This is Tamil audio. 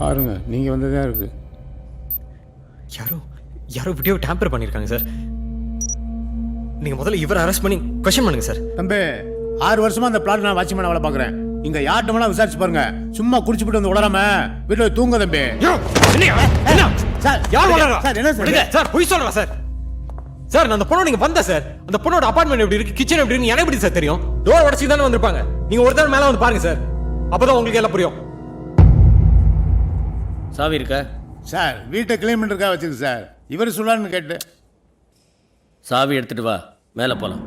பாருங்க நீங்கள் வந்ததாக இருக்குது. யாரோ வீடியோ டேம்பர் பண்ணியிருக்காங்க சார். நீங்கள் முதல்ல இவரை அரெஸ்ட் பண்ணி கொஸ்டின் பண்ணுங்க சார். தம்பி 6 வருஷமா அந்த பிளாட் நான் வாட்ச்மேன் வேலை பார்க்குறேன். இங்கே யார்ட்டமெல்லாம் விசாரிச்சு பாருங்க. சும்மா குடிச்சுட்டு வந்து உளராம வீட்டில் தூங்க தம்பி. சார் என்ன சார் பொய் சொல்றா சார்? சார் நான் அந்த பொண்ணு நீங்க வந்த சார், அந்த பொண்ணோட அபார்ட்மெண்ட் எப்படி இருக்கு, கிச்சன் எப்படி இருக்கு எனக்கு எப்படி சார் தெரியும்? டோர் உடைச்சி தானே வந்திருப்பாங்க. நீங்க ஒரு தடவை மேல வந்து பாருங்க சார், அப்பதான் உங்களுக்கு எல்லாம் புரியும். சாவி இருக்கா சார்? வீட்டை கிளீன் பண்ணுறதுக்காக வச்சிருக்கு சார். இவர் சொல்லான்னு கேட்டு சாவி எடுத்துட்டு வா, மேலே போகலாம்.